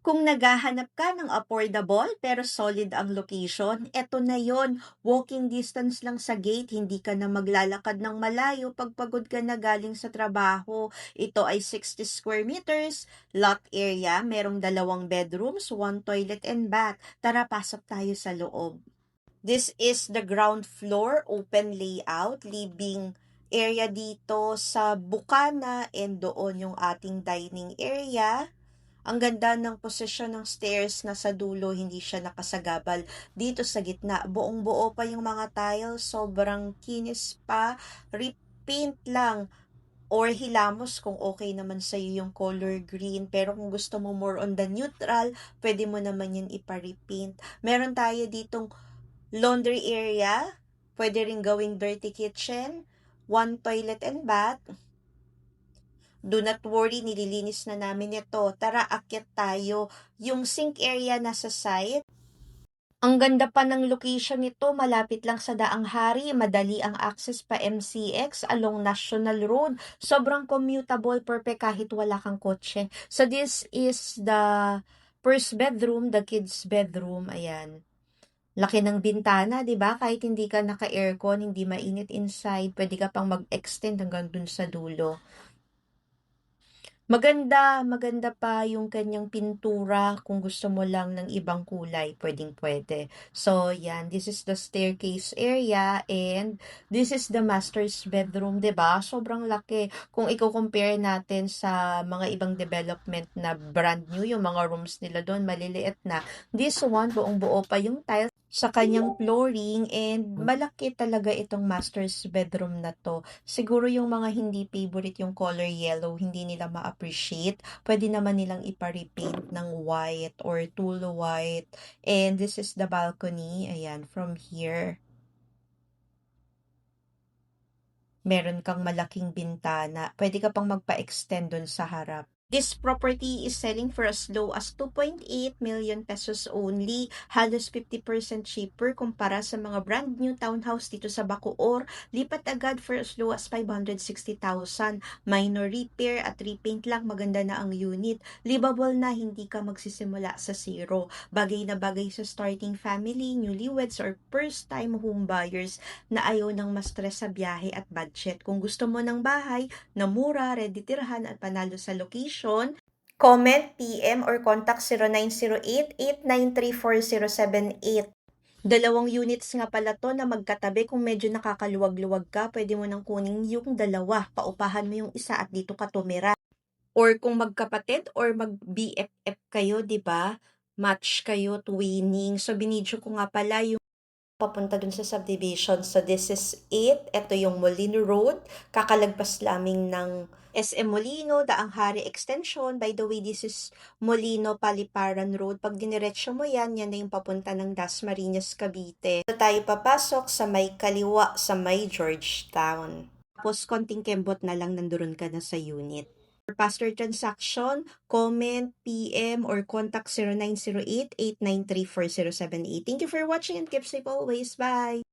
Kung naghahanap ka ng affordable pero solid ang location, eto na yon. Walking distance lang sa gate, hindi ka na maglalakad ng malayo pag pagod ka na galing sa trabaho. Ito ay 60 square meters, lot area, merong 2 bedrooms, 1 toilet and bath. Tara, pasok tayo sa loob. This is the ground floor, open layout, living area dito sa bukana and doon yung ating dining area. Ang ganda ng posisyon ng stairs na sa dulo, hindi siya nakasagabal. Dito sa gitna, buong-buo pa yung mga tiles, sobrang kinis pa, repaint lang or hilamos kung okay naman sa'yo yung color green. Pero kung gusto mo more on the neutral, pwede mo naman yan ipa-repaint. Meron tayo ditong laundry area, pwede rin gawing dirty kitchen, 1 toilet and bath. Do not worry, nililinis na namin ito. Tara, akyat tayo. Yung sink area nasa side. Ang ganda pa ng location nito, malapit lang sa Daang Hari, madali ang access pa MCX along National Road. Sobrang commutable, perfect kahit wala kang kotse. So this is the first bedroom, the kids bedroom. Ayan. Laki ng bintana, 'di ba? Kahit hindi ka naka-aircon, hindi mainit inside, pwede ka pang mag-extend hanggang dun sa dulo. Maganda pa yung kanyang pintura kung gusto mo lang ng ibang kulay, pwedeng-pwede. So, yan, this is the staircase area and this is the master's bedroom, 'di ba? Sobrang laki. Kung i-compare natin sa mga ibang development na brand new, yung mga rooms nila doon maliliit na. This one, buong-buo pa yung tiles sa kanyang flooring and malaki talaga itong master's bedroom na to. Siguro yung mga hindi favorite yung color yellow, hindi nila ma-appreciate. Pwede naman nilang ipa-repaint ng white or tool white. And this is the balcony. Ayan, from here. Meron kang malaking bintana. Pwede ka pang magpa-extend dun sa harap. This property is selling for as low as 2.8 million pesos only, halos 50% cheaper kumpara sa mga brand new townhouse dito sa Bacoor. Lipat agad for as low as 560,000. Minor repair at repaint lang, maganda na ang unit. Livable na, hindi ka magsisimula sa zero. Bagay na bagay sa starting family, newlyweds or first time home buyers na ayaw ng ma-stress sa biyahe at budget. Kung gusto mo ng bahay na mura, ready tirhan at panalo sa location, comment, PM, or contact 0908-893-4078. 2 units nga pala to na magkatabi. Kung medyo nakakaluwag-luwag ka, pwede mo nang kunin yung dalawa. Paupahan mo yung isa at dito ka tumira. Or kung magkapatid or mag-BFF kayo, di ba? Match kayo, twinning. So, binidyo ko nga pala yung papunta dun sa subdivision. So, this is it. Ito yung Molino Road. Kakalagpas lamang ng SM Molino, Daang Hari Extension. By the way, this is Molino Paliparan Road. Pag diniretso mo yan, yan na yung papunta ng Dasmariñas, Cavite. So, tayo papasok sa may kaliwa, sa may Georgetown. Tapos, konting kembot na lang nandoon ka na sa unit. For faster transaction, comment, PM, or contact 0908-893-4078. Thank you for watching and keep safe always. Bye!